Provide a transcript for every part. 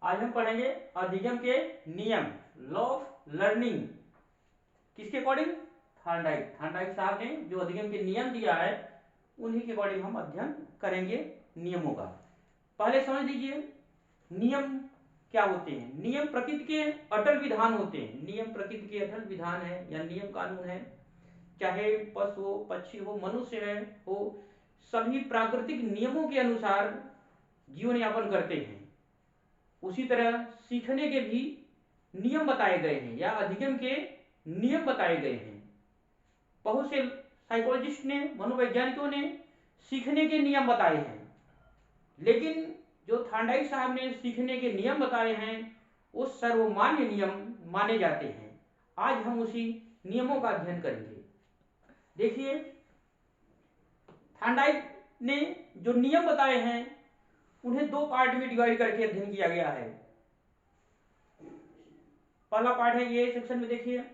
आज हम पढ़ेंगे अधिगम के नियम, लॉ ऑफ लर्निंग। किसके अकॉर्डिंग? थार्नडाइक साहब ने जो अधिगम के नियम दिया है उन्हीं के अकॉर्डिंग हम अध्ययन करेंगे नियमों का। पहले समझ लीजिए नियम क्या होते हैं। नियम प्रकृति के अटल विधान होते हैं। नियम प्रकृति के अटल विधान है या नियम कानून है, चाहे पशु हो, पक्षी हो, मनुष्य है हो, सभी प्राकृतिक नियमों के अनुसार जीवन यापन करते हैं। उसी तरह सीखने के भी नियम बताए गए हैं या अधिगम के नियम बताए गए हैं। बहुत से साइकोलॉजिस्ट ने, मनोवैज्ञानिकों ने सीखने के नियम बताए हैं, लेकिन जो थार्नडाइक साहब ने सीखने के नियम बताए हैं वो सर्वमान्य नियम माने जाते हैं। आज हम उसी नियमों का अध्ययन करेंगे। देखिए थार्नडाइक ने जो नियम बताए हैं उन्हें दो पार्ट में डिवाइड करके अध्ययन किया गया है। पहला पार्ट है ये सेक्शन में, देखिए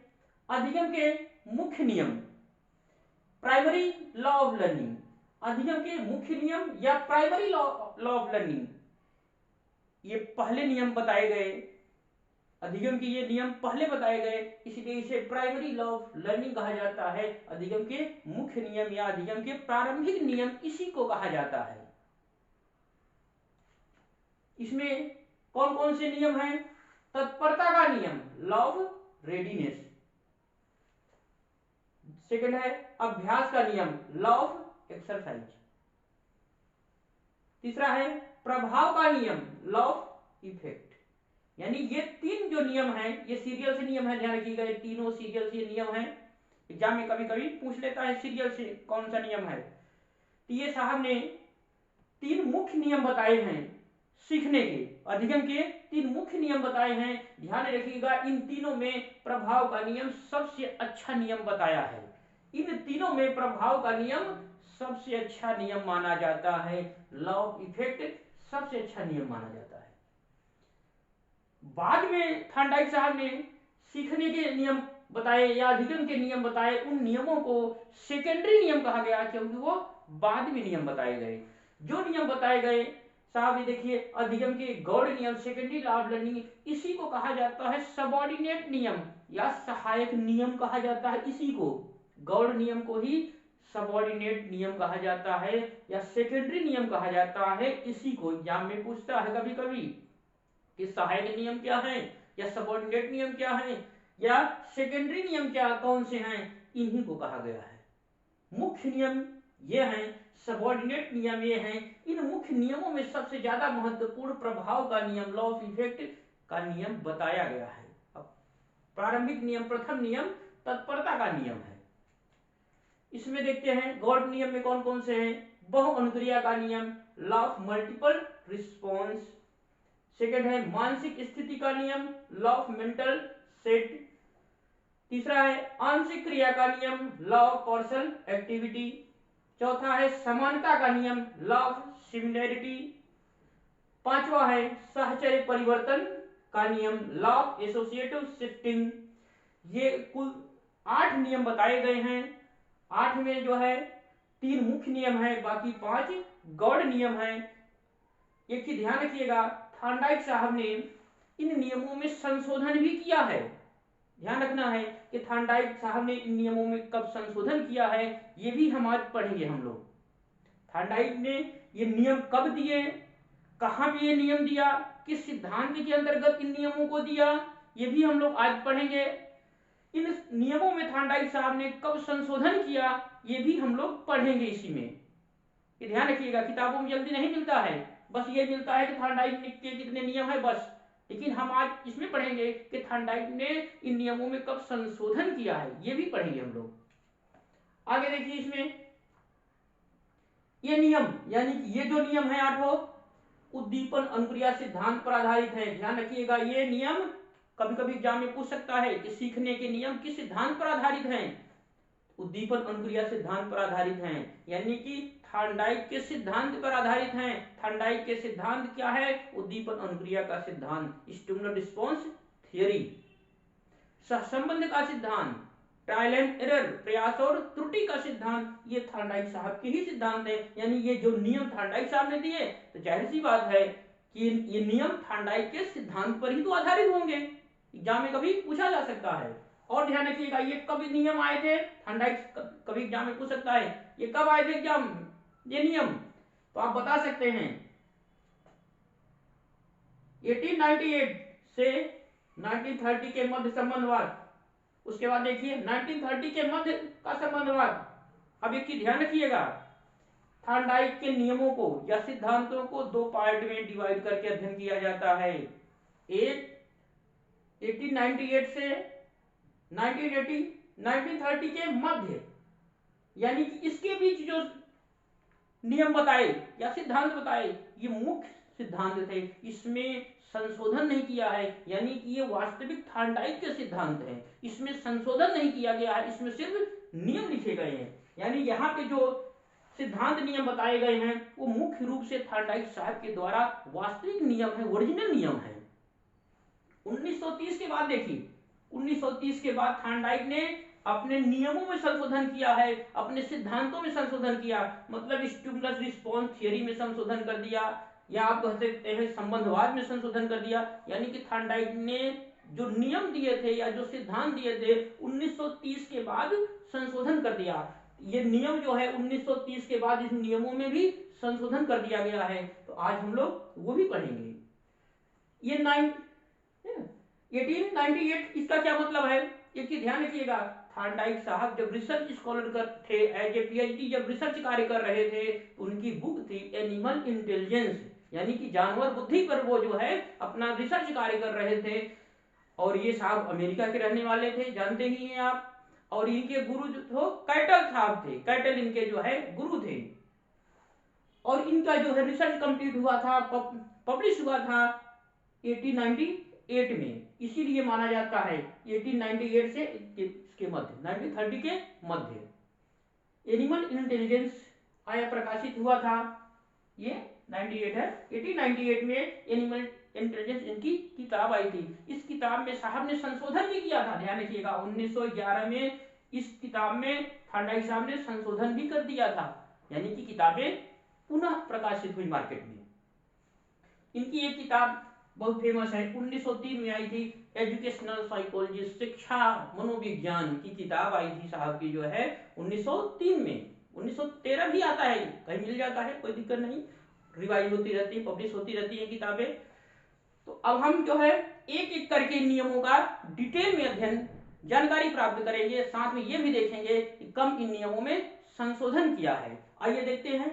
अधिगम के मुख्य नियम, प्राइमरी लॉ ऑफ लर्निंग। अधिगम के मुख्य नियम या प्राइमरी लॉ ऑफ लर्निंग, ये पहले नियम बताए गए। अधिगम के ये नियम पहले बताए गए, इसलिए इसे प्राइमरी लॉ ऑफ लर्निंग कहा जाता है। अधिगम के मुख्य नियम या अधिगम के प्रारंभिक नियम इसी को कहा जाता है। इसमें कौन कौन से नियम हैं? तत्परता का नियम, लॉ ऑफ रेडीनेस। सेकंड है अभ्यास का नियम, लॉ ऑफ एक्सरसाइज। तीसरा है प्रभाव का नियम, लॉ ऑफ इफेक्ट। यानी ये तीन जो नियम हैं ये सीरियल से नियम है, ध्यान रखिएगा। ये तीनों सीरियल से नियम हैं। एग्जाम में कभी कभी पूछ लेता है सीरियल से कौन सा नियम है। तो ये साहब ने तीन मुख्य नियम बताए हैं सीखने के, अधिगम के तीन मुख्य नियम बताए हैं। ध्यान रखिएगा इन तीनों में प्रभाव का नियम सबसे अच्छा नियम बताया है। इन तीनों में प्रभाव का नियम सबसे अच्छा नियम माना जाता है। लॉ ऑफ इफेक्ट सबसे अच्छा नियम माना जाता है। बाद में थार्नडाइक साहब ने सीखने के नियम बताए या अधिगम के नियम बताए। उन नियमों को सेकेंडरी नियम कहा गया क्योंकि वो बाद में नियम बताए गए। जो नियम बताए गए साहब ये देखिए, अधिगम के गौड़ नियम, सेकेंडरी लॉ ऑफ लर्निंग, इसी को कहा जाता है सबऑर्डिनेट नियम या सहायक नियम कहा जाता है। इसी को, गौड़ नियम को ही सबऑर्डिनेट नियम कहा जाता है या सेकेंडरी नियम कहा जाता है। इसी को एग्जाम में पूछता है कभी कभी कि सहायक नियम क्या है या सबऑर्डिनेट नियम क्या है या सेकेंडरी नियम क्या, कौन से हैं, इन्हीं को कहा गया है। मुख्य नियम ये हैं, सबऑर्डिनेट नियम ये हैं। इन मुख्य नियमों में सबसे ज्यादा महत्वपूर्ण प्रभाव का नियम, लॉ ऑफ इफेक्ट का नियम बताया गया है। अब प्रारंभिक नियम, प्रथम नियम तत्परता का नियम है। इसमें देखते हैं गौड़ नियम में कौन कौन से हैं। बहु अनुक्रिया का नियम, law of multiple response. Second है मानसिक स्थिति का नियम, लॉ ऑफ मेंटल सेट। तीसरा है आंशिक क्रिया का नियम, लॉ ऑफ पार्शियल एक्टिविटी। चौथा है समानता का नियम, लॉ ऑफ सिमिलैरिटी। पांचवा है साहचर्य परिवर्तन का नियम, लॉ ऑफ एसोसिएटिव शिफ्टिंग। ये कुल 8 नियम बताए गए हैं। 8 में जो है 3 मुख्य नियम है, बाकी 5 गौड़ नियम है। एक ही ध्यान रखिएगा, थार्नडाइक साहब ने इन नियमों में संशोधन भी किया है। ध्यान रखना है कि थार्नडाइक साहब ने इन नियमों में कब संशोधन किया है, ये भी हम आज पढ़ेंगे। हम लोग थार्नडाइक ने ये नियम कब दिए, कहां पे ये नियम दिया, किस सिद्धांत के अंतर्गत इन नियमों को दिया, ये भी हम लोग आज पढ़ेंगे। इन नियमों में थार्नडाइक साहब ने कब संशोधन किया, ये भी हम लोग पढ़ेंगे इसी में। ये ध्यान रखिएगा, किताबों में जल्दी नहीं मिलता है, बस ये मिलता है कि थार्नडाइक के कितने नियम है बस। लेकिन हम आज इसमें पढ़ेंगे कि थार्नडाइक ने इन नियमों में कब संशोधन किया है, ये भी पढ़ेंगे हम लोग। आगे देखिए, इसमें ये नियम यानी कि ये जो नियम है 8 उद्दीपन अनुक्रिया सिद्धांत पर आधारित है। ध्यान रखिएगा, ये नियम कभी कभी एग्जाम में पूछ सकता है कि सीखने के नियम किस सिद्धांत पर आधारित हैं। उद्दीपन अनुक्रिया सिद्धांत पर आधारित हैं, यानी कि थार्नडाइक के सिद्धांत पर आधारित हैं। थार्नडाइक के सिद्धांत क्या है? उद्दीपन अनुक्रिया का सिद्धांत, स्टिमुलस रिस्पांस थ्योरी। सहसंबंध का सिद्धांत, ट्रायल एंड एरर, प्रयास और त्रुटि का सिद्धांत, ये थार्नडाइक साहब के ही सिद्धांत है। यानी ये जो नियम थार्नडाइक साहब ने दिए, तो जाहिर सी बात है कि ये नियम थार्नडाइक के सिद्धांत पर ही तो आधारित होंगे। एग्जाम में कभी पूछा जा सकता है। और ध्यान रखिएगा, ये कब नियम आए थे थार्नडाइक, कभी एग्जाम में पूछ सकता है ये कब आए थे एग्जाम, ये नियम, तो आप बता सकते हैं 1898 से 1930 के मध्य संबंधवाद। उसके बाद देखिए 1930 के मध्य का संबंधवाद। अब एक चीज ध्यान रखिएगा, थार्नडाइक के नियमों को या सिद्धांतों को दो पार्ट में डिवाइड करके अध्ययन किया जाता है। एक 1898 से 1980 1930 के मध्य, यानी कि इसके बीच जो नियम बताए या सिद्धांत बताए ये मुख्य सिद्धांत थे, इसमें संशोधन नहीं किया है, यानी कि ये वास्तविक थार्नडाइक के सिद्धांत हैं, इसमें संशोधन नहीं किया गया है, इसमें सिर्फ नियम लिखे गए हैं। यानी यहाँ पे जो सिद्धांत नियम बताए गए हैं वो मुख्य रूप से थार्नडाइक साहब के द्वारा वास्तविक नियम है, ओरिजिनल नियम है। 1930 के बाद देखिए, 1930 के बाद थार्नडाइक ने अपने नियमों में संशोधन किया है, अपने सिद्धांतों में संशोधन किया, मतलब स्टिमुलस रिस्पॉन्स थियरी में संशोधन कर दिया, या आप कह सकते हैं संबंधवाद में संशोधन कर दिया। यानी कि थार्नडाइक ने जो नियम दिए थे या जो सिद्धांत दिए थे 1930 के बाद संशोधन कर दिया। ये नियम जो है 1930 के बाद इस नियमों में भी संशोधन कर दिया गया है, तो आज हम लोग वो भी पढ़ेंगे। ये 1898 इसका क्या मतलब है, एक चीज ध्यान रखिएगा, थार्नडाइक साहब जब रिसर्च स्कॉलर थे, एज ए पीएचडी जब रिसर्च कार्य कर रहे थे, तो उनकी बुक थी एनिमल इंटेलिजेंस, यानी कि जानवर बुद्धि पर वो जो है अपना रिसर्च कार्य कर रहे थे। और ये साहब अमेरिका के रहने वाले थे, जानते ही हैं आप। और इनके गुरु जो थे कैटल साहब थे, कैटल इनके जो है गुरु थे। और इनका जो है रिसर्च कंप्लीट हुआ था, पब्लिश हुआ था 1898 में, इसीलिए माना जाता है 1898 से इसके मध्य 1930 के मध्य एनिमल इंटेलिजेंस आया, प्रकाशित हुआ था। ये 98 है, 1898 में एनिमल इंटेलिजेंस इनकी किताब आई थी। इस किताब में साहब ने संशोधन भी किया था, ध्यान रखिएगा 1911 में इस किताब में थार्नडाइक साहब ने संशोधन भी कर दिया था, यानी कि किताबें पुनः प्रकाशित हुई मार्केट में। इनकी एक किताब बहुत फेमस है, 1903 में आई थी, एजुकेशनल साइकोलॉजी, शिक्षा मनोविज्ञान की किताब आई थी साहब की जो है 1903 में। 1913 भी आता है, कहीं मिल जाता है, कोई दिक्कत नहीं, रिवाइज होती रहती है, पब्लिश होती रहती है किताबें। तो अब हम जो है एक एक करके नियमों का डिटेल में अध्ययन जानकारी प्राप्त करेंगे, साथ में ये भी देखेंगे कि कम इन नियमों में संशोधन किया है। आइए देखते हैं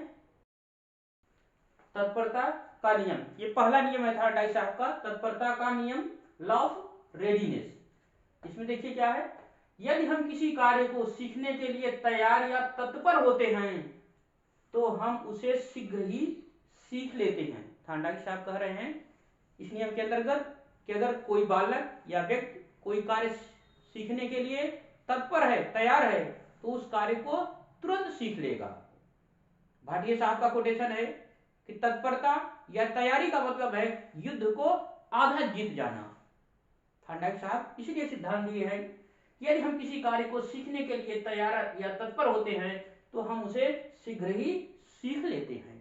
तत्परता का नियम। ये पहला नियम है थार्नडाइक साहब का, तत्परता का नियम, लॉ ऑफ रेडीनेस। इसमें देखिए क्या है, यदि हम किसी कार्य को सीखने के लिए तैयार या तत्पर होते हैं तो हम उसे शीघ्र ही सीख लेते हैं। थार्नडाइक साहब कह रहे हैं इस नियम के अंतर्गत कि अगर कोई बालक या व्यक्ति कोई कार्य सीखने के लिए तत्पर है, तैयार है, तो उस कार्य को तुरंत सीख लेगा। भाटिया साहब का कोटेशन है कि तत्परता या तैयारी का मतलब है युद्ध को आधा जीत जाना। थार्नडाइक साहब इसलिए सिद्धांत दिए हैं कि यदि हम किसी कार्य को सीखने के लिए तैयार या तत्पर होते हैं तो हम उसे शीघ्र ही सीख लेते हैं।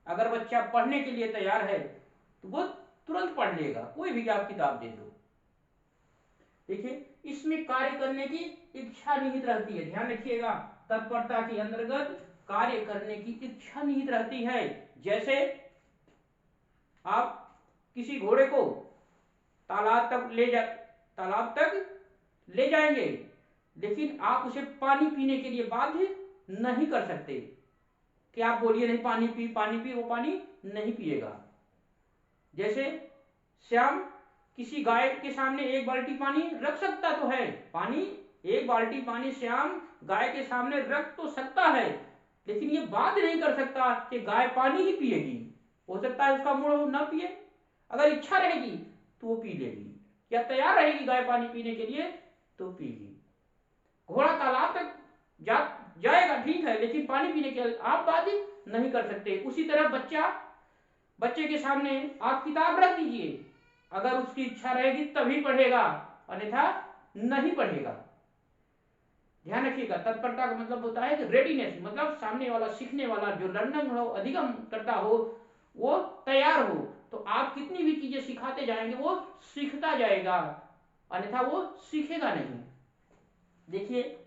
अगर बच्चा पढ़ने के लिए तैयार है तो वो तुरंत पढ़ लेगा, कोई भी आप किताब दे दो। देखिए इसमें कार्य करने की इच्छा निहित रहती है, ध्यान रखिएगा, तत्परता के अंतर्गत कार्य करने की इच्छा निहित रहती है। जैसे आप किसी घोड़े को तालाब तक ले जाएंगे, लेकिन आप उसे पानी पीने के लिए बाध्य नहीं कर सकते कि आप बोलिए नहीं पानी पी, वो पानी नहीं पिएगा। जैसे श्याम किसी गाय के सामने एक बाल्टी पानी रख सकता तो है, एक बाल्टी पानी श्याम गाय के सामने रख तो सकता है, लेकिन ये बात नहीं कर सकता कि गाय पानी ही पिएगी। हो सकता है उसका मूड ना पिए, अगर इच्छा रहेगी तो वो पी लेगी, या तैयार रहेगी गाय पानी पीने के लिए तो पीगी। घोड़ा तालाब तक जाएगा ठीक है, लेकिन पानी पीने के लिए आप बाध्य नहीं कर सकते। उसी तरह बच्चे के सामने आप किताब रख दीजिए, अगर उसकी इच्छा रहेगी तभी पढ़ेगा, अन्यथा नहीं पढ़ेगा। ध्यान रखिएगा, तत्परता का मतलब होता है कि रेडीनेस, मतलब सामने वाला सीखने वाला जो लर्निंग हो, अधिगम करता हो, वो तैयार हो, तो आप कितनी भी चीजें सिखाते जाएंगे वो सीखता जाएगा, अन्यथा वो सीखेगा नहीं। देखिए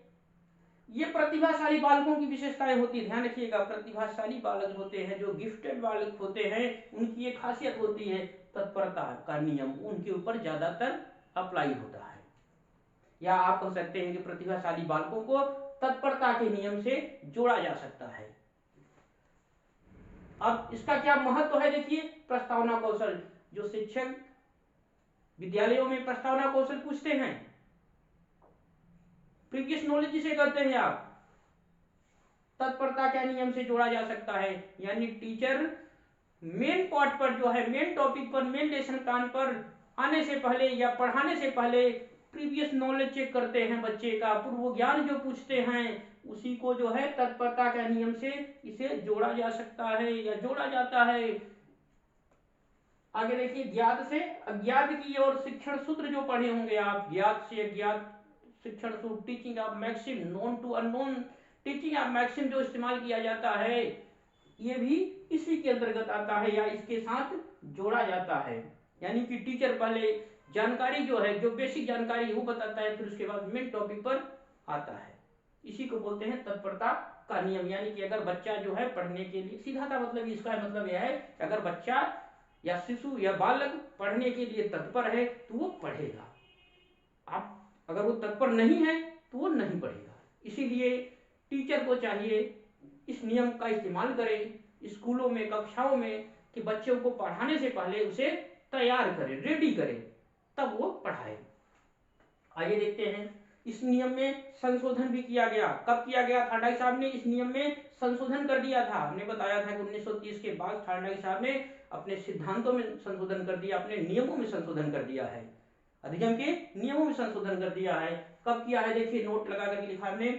ये प्रतिभाशाली बालकों की विशेषताएं होती है, ध्यान रखिएगा। प्रतिभाशाली बालक होते हैं, जो गिफ्टेड बालक होते हैं, उनकी एक खासियत होती है तत्परता का नियम उनके ऊपर ज्यादातर अप्लाई होता है। या आप कह सकते हैं कि प्रतिभाशाली बालकों को तत्परता के नियम से जोड़ा जा सकता है। अब इसका क्या महत्व है, देखिए प्रस्तावना कौशल। जो शिक्षक विद्यालयों में प्रस्तावना कौशल पूछते हैं, प्रीवियस नॉलेज जिसे कहते हैं आप, तत्परता के नियम से जोड़ा जा सकता है। यानी टीचर मेन पार्ट पर जो है, मेन टॉपिक पर, मेन लेसन प्लान पर आने से पहले या पढ़ाने से पहले प्रीवियस नॉलेज चेक करते हैं बच्चे का, पूर्व ज्ञान जो पूछते हैं उसी को जो है तत्परता के नियम से इसे जोड़ा जा सकता है या जोड़ा जाता है। आगे देखिए, ज्ञात से अज्ञात की और शिक्षण सूत्र जो पढ़े होंगे आप, ज्ञात से अज्ञात शिक्षण सूत्र, teaching of maxim, known to unknown teaching of maxim जो इस्तेमाल किया जाता है, ये भी इसी के अंतर्गत आता है या इसके साथ जोड़ा जाता है। यानी कि टीचर पहले जानकारी जो है, जो बेसिक जानकारी वो बताता है, फिर उसके बाद मेन टॉपिक पर आता है। इसी को बोलते हैं तत्परता का नियम। यानी कि अगर बच्चा जो है पढ़ने के लिए, सीधा सा मतलब इसका मतलब यह है कि अगर बच्चा या शिशु या बालक पढ़ने के लिए तत्पर है तो वो पढ़ेगा। आप अगर वो तत्पर नहीं है तो वो नहीं पढ़ेगा। इसीलिए टीचर को चाहिए इस नियम का इस्तेमाल करें स्कूलों में, कक्षाओं में, कि बच्चों को पढ़ाने से पहले उसे तैयार करें, रेडी करें, तब वो पढ़ाए। आइए देखते हैं, इस नियम में संशोधन भी किया गया। कब किया गया? थार्डाई साहब ने इस नियम में संशोधन कर दिया था। हमने बताया था कि 1930 के बाद थार्डाई साहब ने अपने सिद्धांतों में संशोधन कर दिया, अपने नियमों में संशोधन कर दिया है, अधिनियम के नियमों में संशोधन कर दिया है। कब किया है? देखिए नोट लगा करके लिखा हमने,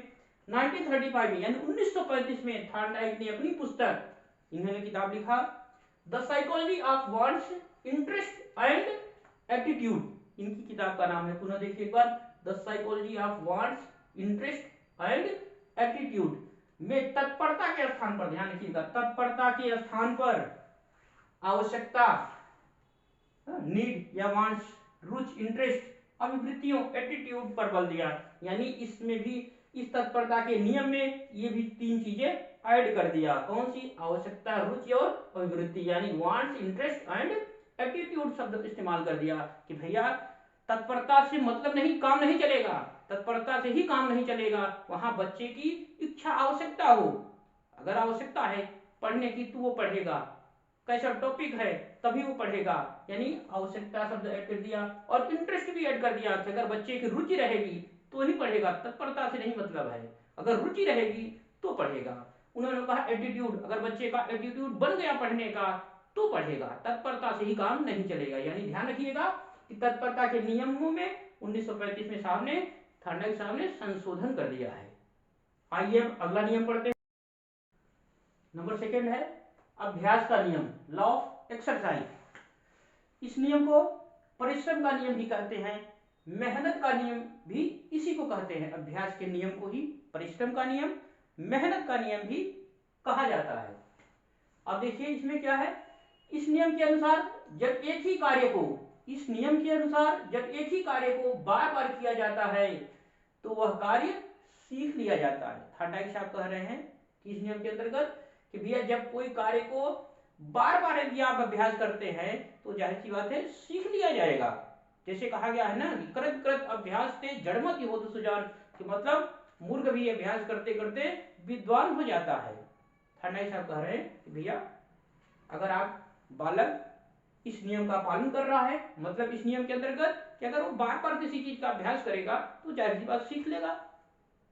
1935 में, यानी 1935 में थार्डाइक ने अपनी पुस्तक, इन्होंने किताब लिखा the psychology of words, interest and attitude. इनकी किताब का नाम है, पुनः देखिए एक बार, the psychology of words, interest and attitude में तत्परता के स्थान पर, ध्यान रखिएगा, तत्परता के स्थान पर आवश्यकता, नीड या वांट्स, रुचि, इंटरेस्ट, अभिवृत्तियों, एटीट्यूड पर बल दिया। यानी इसमें भी, इस तत्परता के नियम में ये भी तीन चीजें ऐड कर दिया। कौन सी? आवश्यकता, रुचि और अभिवृत्ति, यानी वांट्स, इंटरेस्ट एंड एटीट्यूड शब्द इस्तेमाल कर दिया कि भैया तत्परता से मतलब नहीं, काम नहीं चलेगा, तत्परता से ही काम नहीं चलेगा, वहां बच्चे की इच्छा, आवश्यकता हो। अगर आवश्यकता है पढ़ने की तो वो पढ़ेगा, कैसा टॉपिक है तभी वो पढ़ेगा, यानी आवश्यकता शब्द ऐड कर दिया। और इंटरेस्ट भी ऐड कर दिया कि अगर बच्चे की रुचि रहेगी तो ही पढ़ेगा, तत्परता से नहीं मतलब है, अगर रुचि रहेगी तो पढ़ेगा। उन्होंने कहा एटीट्यूड, अगर बच्चे का एटीट्यूड बन गया पढ़ने का तो पढ़ेगा, तत्परता से ही काम नहीं चलेगा। यानी ध्यान रखिएगा कि तत्परता के नियमों में 1935 में साहब ने, थार्डाइक साहब ने संशोधन कर दिया है। आइए अब अगला नियम पढ़ते हैं। नंबर सेकंड है अभ्यास का नियम, लॉ ऑफ एक्सरसाइज। इस नियम को परिश्रम का नियम भी कहते हैं, मेहनत का नियम भी इसी को कहते हैं। अभ्यास के नियम को ही परिश्रम का नियम, मेहनत का नियम भी कहा जाता है। अब देखिए इसमें क्या है, इस नियम के अनुसार जब एक ही कार्य को, इस नियम के अनुसार जब एक ही कार्य को बार बार किया जाता है तो वह कार्य सीख लिया जाता है। थार्डाइक साहब कह रहे हैं कि इस नियम के अंतर्गत कि भैया जब कोई कार्य को बार बार यदि आप अभ्यास करते हैं तो जाहिर सी बात है सीख लिया जाएगा। जैसे कहा गया है ना, कृत कृत अभ्यास ते जड़मति होत सुजान, कि मतलब मूर्ख भी अभ्यास करते करते विद्वान हो जाता है। थार्डाइक साहब कह रहे हैं कि भैया अगर आप, बालक इस नियम का पालन कर रहा है, मतलब इस नियम के अंतर्गत कि अगर वो बार बार किसी चीज का अभ्यास करेगा तो जाहिर सी बात सीख लेगा।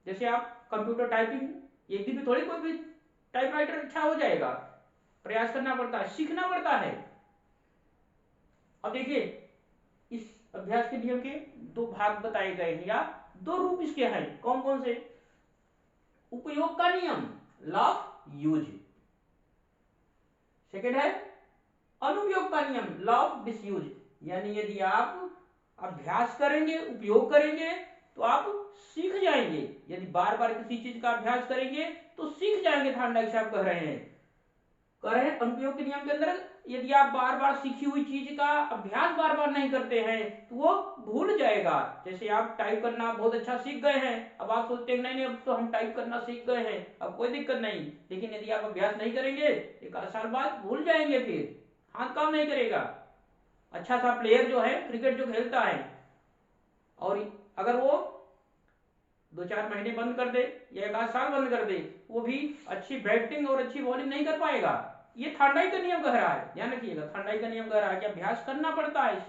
जैसे आप कंप्यूटर टाइपिंग, एक दिन में थोड़ी कोई भी टाइपराइटर अच्छा हो जाएगा, प्रयास करना पड़ता है, सीखना पड़ता है। अब देखिए इस अभ्यास के नियम के दो भाग बताए गए हैं, या दो रूप इसके हैं। कौन कौन से? उपयोग का नियम, लॉ ऑफ यूज। सेकेंड है अनुपयोग का नियम, लॉ ऑफ डिसयूज। यानी यदि आप अभ्यास करेंगे, उपयोग करेंगे तो आप सीख जाएंगे, यदि बार बार किसी चीज का अभ्यास करेंगे तो सीख जाएंगे। थार्डाइक साहब कह रहे हैं अनुपयोग के नियम के अंदर यदि आप बार बार सीखी हुई चीज का अभ्यास बार बार नहीं करते हैं तो वो भूल जाएगा। जैसे आप टाइप करना बहुत अच्छा सीख गए हैं, अब आप सोचते हैं नहीं नहीं अब तो हम टाइप करना सीख गए हैं, अब कोई दिक्कत नहीं, लेकिन यदि आप अभ्यास नहीं करेंगे एक आध साल बाद भूल जाएंगे, फिर हाथ काम नहीं करेगा। अच्छा सा प्लेयर जो है क्रिकेट जो खेलता है और अगर वो 2-4 महीने बंद कर दे या एक आध साल बंद कर दे, वो भी अच्छी बैटिंग और अच्छी बॉलिंग नहीं कर पाएगा। ये थांडाई का नियम कह रहा है, ध्यान रखिएगा, थांडाई का नियम कह रहा है कि अभ्यास करना पड़ता है,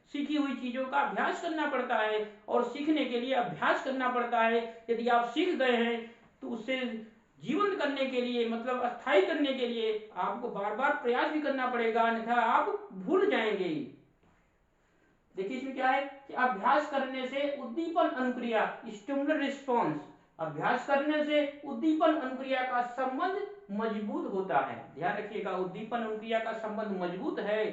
सीखी हुई चीजों का अभ्यास करना पड़ता है और सीखने के लिए अभ्यास करना पड़ता है। यदि आप सीख गए हैं तो उससे जीवन करने के लिए मतलब अस्थायी करने के लिए आपको बार बार प्रयास भी करना पड़ेगा, अन्यथा आप भूल जाएंगे। देखिए इसमें क्या है कि अभ्यास करने से उद्दीपन अनुक्रिया स्टिमुलर रिस्पॉन्स, अभ्यास करने से उद्दीपन अनुक्रिया का संबंध मजबूत होता है। ध्यान रखिएगा, उद्दीपन अनुक्रिया का संबंध मजबूत है,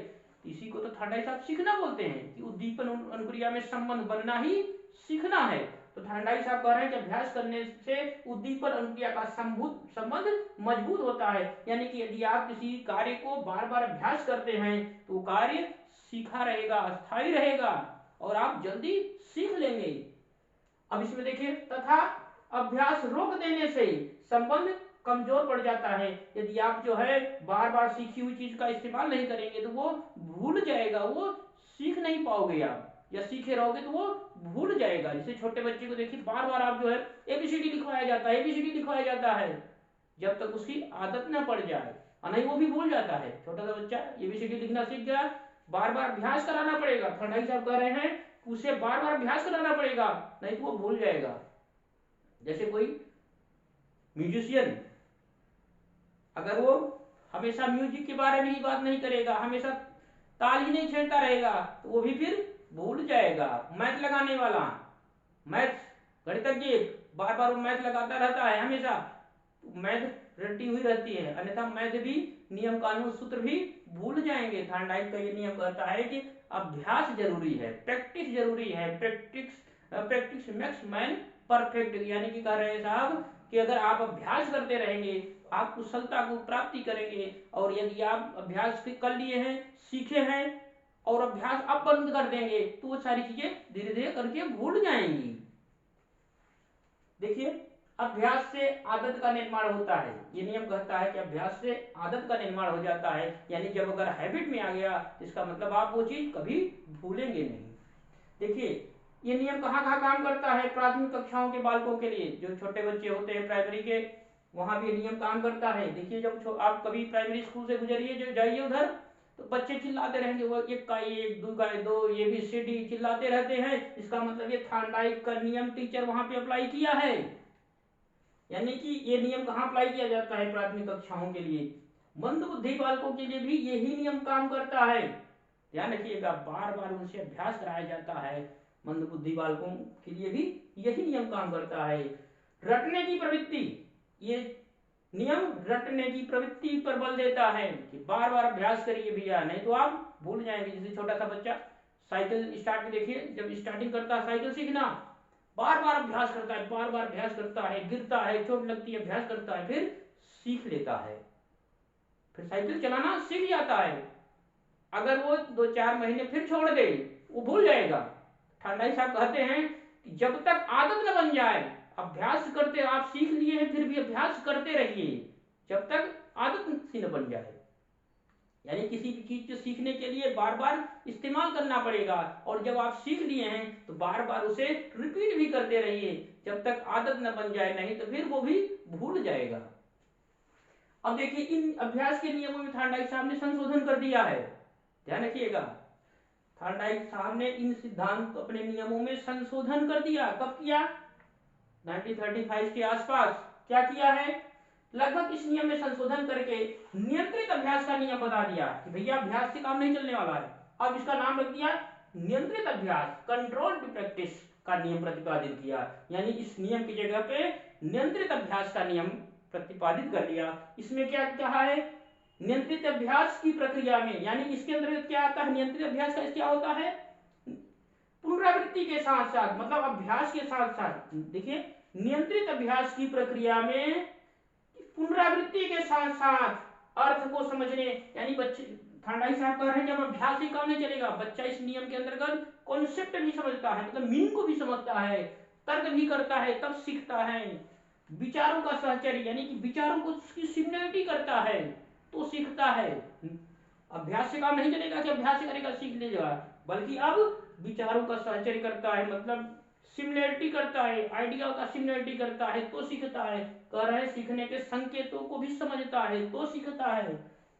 इसी को तो थांडाई साहब सीखना बोलते हैं कि उद्दीपन अनुक्रिया में संबंध बनना ही सीखना है। तो थांडाई साहब कह रहे हैं कि अभ्यास करने से उद्दीपन अनुक्रिया का संबंध मजबूत होता है, यानी कि यदि आप किसी कार्य को बार बार अभ्यास करते हैं तो कार्य सीखा रहेगा, स्थायी रहेगा और आप जल्दी सीख लेंगे। अब इसमें देखिए, तथा अभ्यास रोक देने से संबंध कमजोर पड़ जाता है। यदि आप जो है बार बार सीखी हुई चीज का इस्तेमाल नहीं करेंगे तो वो भूल जाएगा, वो सीख नहीं पाओगे आप, या सीखे रहोगे तो वो भूल जाएगा। जैसे छोटे बच्चे को देखिए बार बार आप जो है एबीसीडी लिखवाया जाता है, एबीसीडी लिखवाया जाता है, जब तक उसकी आदत न पड़ जाए, नहीं वो भी भूल जाता है। छोटा सा बच्चा एबीसीडी लिखना सीख गया, बार बार अभ्यास कराना पड़ेगा, थांडाई साहब कह रहे हैं उसे बार बार अभ्यास कराना पड़ेगा, नहीं तो वो भूल जाएगा। जैसे कोई म्यूजिशियन अगर वो हमेशा म्यूजिक के बारे में ही बात नहीं करेगा, हमेशा ताल ही नहीं छेड़ता रहेगा तो वो भी फिर भूल जाएगा। मैथ लगाने वाला, मैथ गणितज्ञ बार बार वो मैथ लगाता रहता है हमेशा, तो मैथ रटी हुई रहती है, अन्यथा मैथ भी नियम कानून सूत्र भी भूल जाएंगे। थांडाई का ये नियम कहता है कि अभ्यास जरूरी है, प्रैक्टिस जरूरी है, प्रैक्टिस मेक्स मैन परफेक्ट, यानी कि कह रहे हैं साहब कि अगर आप अभ्यास करते रहेंगे आप कुशलता को प्राप्ति करेंगे, और यदि आप अभ्यास कर लिए हैं, सीखे हैं और अभ्यास अब बंद कर देंगे तो वो सारी चीजें धीरे धीरे करके भूल जाएंगी। देखिए, अभ्यास से आदत का निर्माण होता है, ये नियम कहता है कि अभ्यास से आदत का निर्माण हो जाता है, यानी जब अगर हैबिट में आ गया इसका मतलब आप वो चीज कभी भूलेंगे नहीं। देखिए ये नियम कहाँ कहाँ काम करता है, प्राथमिक कक्षाओं के बालकों के लिए, जो छोटे बच्चे होते हैं प्राइमरी के, वहां भी नियम काम करता है। देखिए जब आप कभी प्राइमरी स्कूल से गुजरिए, जो जाइए उधर, तो बच्चे चिल्लाते रहेंगे, वो एक का एक, दो का दो, ABCD चिल्लाते रहते हैं, इसका मतलब ये थांडाई का नियम टीचर वहां पे अप्लाई किया है। यानी कि ये नियम कहाँ अप्लाई किया जाता है, प्राथमिक कक्षाओं के लिए। मंद बुद्धि बालकों के लिए भी यही नियम काम करता है, ध्यान रखिएगा, बार बार उनसे अभ्यास कराया जाता है। मंद बुद्धि बालकों के लिए भी यही नियम काम करता है। रटने की प्रवृत्ति, ये नियम रटने की प्रवृत्ति पर बल देता है कि बार बार अभ्यास करिए भैया, नहीं तो आप भूल जाएंगे। जैसे छोटा सा बच्चा साइकिल स्टार्ट में देखिए, जब स्टार्टिंग करता है साइकिल सीखना, बार बार अभ्यास करता है, बार बार अभ्यास करता है, गिरता है, चोट लगती है, अभ्यास करता है, फिर सीख लेता है, फिर साइकिल चलाना सीख जाता है। अगर वो 2-4 महीने फिर छोड़ दे वो भूल जाएगा। थांडाई साहब कहते हैं कि जब तक आदत न बन जाए, अभ्यास करते, आप सीख लिए हैं फिर भी अभ्यास करते रहिए जब तक आदत सी न बन जाए। यानी किसी भी चीज को सीखने के लिए बार बार इस्तेमाल करना पड़ेगा, और जब आप सीख लिए हैं तो बार बार उसे रिपीट भी करते रहिए जब तक आदत न बन जाए, नहीं तो फिर वो भी भूल जाएगा। अब देखिए इन अभ्यास के नियमों में थांडाई साहब ने संशोधन कर दिया है, ध्यान रखिएगा, थांडाई साहब ने इन सिद्धांत अपने नियमों में संशोधन कर दिया। कब किया? 1935 के आसपास। क्या किया है? लगभग इस नियम में संशोधन करके नियंत्रित अभ्यास का नियम बता दिया कि भैया अभ्यास से काम नहीं चलने वाला है, अब इसका नाम रख दिया नियंत्रित अभ्यास, कंट्रोल्ड प्रैक्टिस का नियम प्रतिपादित किया। यानी इस नियम की जगह पे नियंत्रित अभ्यास का नियम प्रतिपादित कर दिया। इसमें क्या कहा है? नियंत्रित अभ्यास की प्रक्रिया में, यानी इसके अंतर्गत क्या आता है, नियंत्रित अभ्यास का क्या होता है, पुनरावृत्ति के साथ साथ, मतलब अभ्यास के साथ साथ, देखिए नियंत्रित अभ्यास की प्रक्रिया में पुनरावृत्ति के साथ साथ अर्थ को समझने, यानी बच्चे, ठंडाई साहब कह रहे हैं कि अब अभ्यास ही काम नहीं चलेगा, बच्चा इस नियम के अंतर्गत कॉन्सेप्ट भी समझता है, मतलब मीनिंग को भी समझता है, तर्क भी करता है, तब सीखता है। विचारों का सहचर्य यानी कि विचारों को उसकी सिमिलरिटी करता है तो सीखता है। अभ्यास से काम नहीं चलेगा कि अभ्यास से करेगा सीख लेगा, बल्कि अब विचारों का सहचर्य करता है, मतलब सिमिलरिटी करता है, आइडिया का सिमिलरिटी करता है तो सीखता है। कह रहे हैं सीखने के संकेतों को भी समझता है तो सीखता है।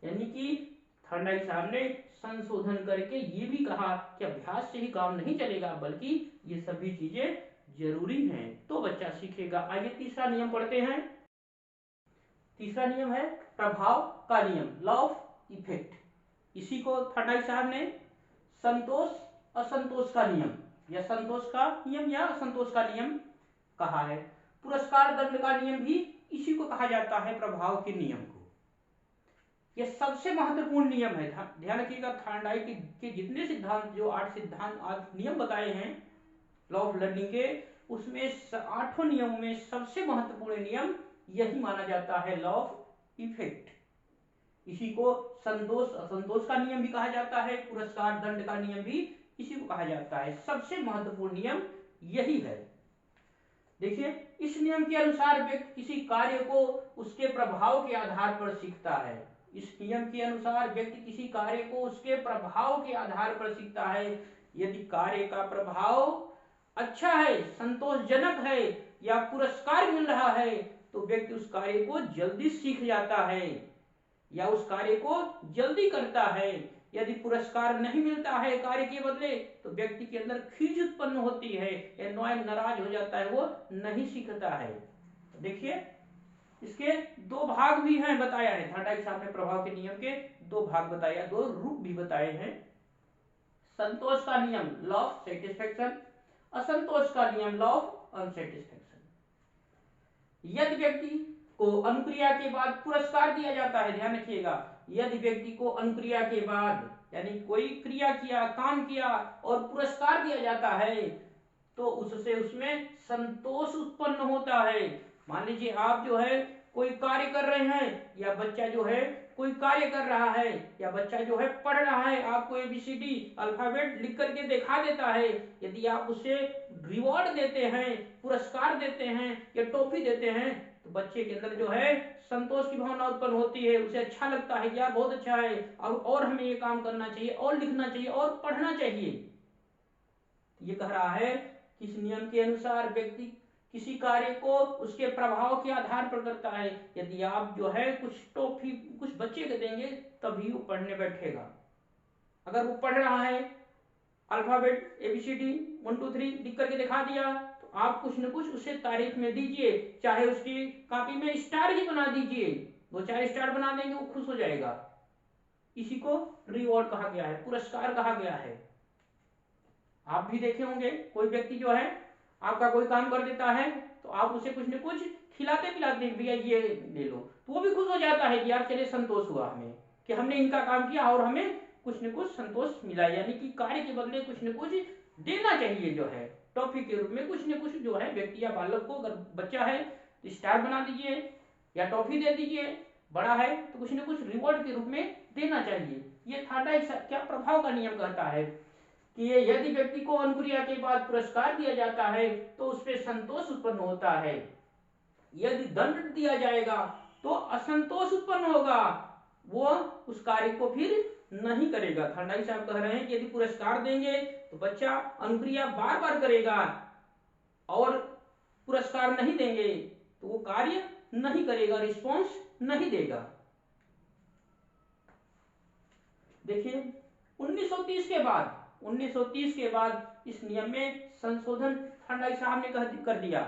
यानी कि थर्नडाइक साहब ने संशोधन करके ये भी कहा कि अभ्यास से ही काम नहीं चलेगा, बल्कि ये सभी चीजें जरूरी हैं तो बच्चा सीखेगा। आइए तीसरा नियम पढ़ते हैं। तीसरा नियम है प्रभाव का नियम, लॉ ऑफ इफेक्ट। इसी को थर्नडाइक साहब ने संतोष असंतोष का नियम या संतोष का नियम या असंतोष का नियम कहा है। पुरस्कार दंड का नियम भी इसी को कहा जाता है, प्रभाव के नियम को। यह सबसे महत्वपूर्ण नियम है। ध्यान रखिएगा, थॉर्नडाइक के जितने सिद्धांत, जो 8 सिद्धांत 8 नियम बताए हैं लॉ ऑफ लर्निंग के, उसमें 8 नियमों में सबसे महत्वपूर्ण नियम यही माना जाता है, लॉ ऑफ इफेक्ट। इसी को संतोष असंतोष का नियम भी कहा जाता है, पुरस्कार दंड का नियम भी इसी को कहा जाता है। सबसे महत्वपूर्ण नियम यही है। देखिए, इस नियम के अनुसार व्यक्ति किसी कार्य को उसके प्रभाव के आधार पर सीखता है। इस नियम के अनुसार व्यक्ति किसी कार्य को उसके प्रभाव के आधार पर सीखता है। यदि कार्य का प्रभाव अच्छा है, संतोषजनक है या पुरस्कार मिल रहा है तो व्यक्ति उस कार्य को जल्दी सीख जाता है या उस कार्य को जल्दी करता है। यदि पुरस्कार नहीं मिलता है कार्य के बदले तो व्यक्ति के अंदर खीज उत्पन्न होती है या नाराज हो जाता है, वो नहीं सीखता है। देखिए, इसके 2 भाग भी हैं, बताया है थर्नडाइक साहब ने प्रभाव के नियम के 2 भाग बताया, 2 रूप भी बताए हैं। संतोष का नियम, लॉ ऑफ सेटिस्फेक्शन, असंतोष का नियम, लॉ ऑफ अनसेटिस्फेक्शन। यदि व्यक्ति को अनुक्रिया के बाद पुरस्कार दिया जाता है, ध्यान रखिएगा, यदि व्यक्ति को अनुक्रिया के बाद यानी कोई क्रिया किया, काम किया और पुरस्कार दिया जाता है तो उससे उसमें संतोष उत्पन्न होता है। मान लीजिए आप जो है कोई कार्य कर रहे हैं या बच्चा जो है कोई कार्य कर रहा है या बच्चा जो है पढ़ रहा है, आपको ABCD अल्फाबेट लिख करके दिखा देता है। यदि आप उसे रिवॉर्ड देते हैं, पुरस्कार देते हैं या टॉफी देते हैं तो बच्चे के अंदर जो है संतोष की भावना उत्पन्न होती है, उसे अच्छा लगता है कि यार बहुत अच्छा है, अब और हमें ये काम करना चाहिए और लिखना चाहिए और पढ़ना चाहिए। ये कह रहा है कि इस नियम के अनुसार व्यक्ति किसी कार्य को उसके प्रभाव के आधार पर करता है। यदि आप जो है कुछ टॉफी कुछ बच्चे को देंगे तभी वो पढ़ने बैठेगा। अगर वो पढ़ रहा है, अल्फाबेट ABCD 1 2 3 लिख करके दिखा दिया तो आप कुछ न कुछ उसे तारीफ में दीजिए, चाहे उसकी कॉपी में स्टार ही बना दीजिए, 2-4 स्टार बना देंगे, वो खुश हो जाएगा। इसी को रिवॉर्ड कहा गया है, पुरस्कार कहा गया है। आप भी देखे होंगे, कोई व्यक्ति जो है आपका कोई काम कर देता है तो आप उसे कुछ न कुछ खिलाते पिलाते भैया ये ले लो, तो वो भी खुश हो जाता है कि यार चले संतोष हुआ हमें कि हमने इनका काम किया और हमें कुछ न कुछ संतोष मिला। यानी कि कार्य के बदले कुछ न कुछ देना चाहिए, जो है टॉफी के रूप में कुछ न कुछ जो है व्यक्ति या बालक को, अगर बच्चा है तो स्टार बना दीजिए या टॉफी दे दीजिए, बड़ा है तो कुछ न कुछ रिवॉर्ड के रूप में देना चाहिए। ये थर्नडाइक क्या प्रभाव का नियम कहता है कि यदि व्यक्ति को अनुक्रिया के बाद पुरस्कार दिया जाता है तो उसमें संतोष उत्पन्न होता है। यदि दंड दिया जाएगा तो असंतोष उत्पन्न होगा, वो उस कार्य को फिर नहीं करेगा। थर्नडाइक साहब कह रहे हैं कि यदि पुरस्कार देंगे तो बच्चा अनुक्रिया बार बार करेगा और पुरस्कार नहीं देंगे तो वो कार्य नहीं करेगा, रिस्पॉन्स नहीं देगा। देखिए, 1930 के बाद इस नियम में संशोधन थर्नडाइक साहब ने कर दिया।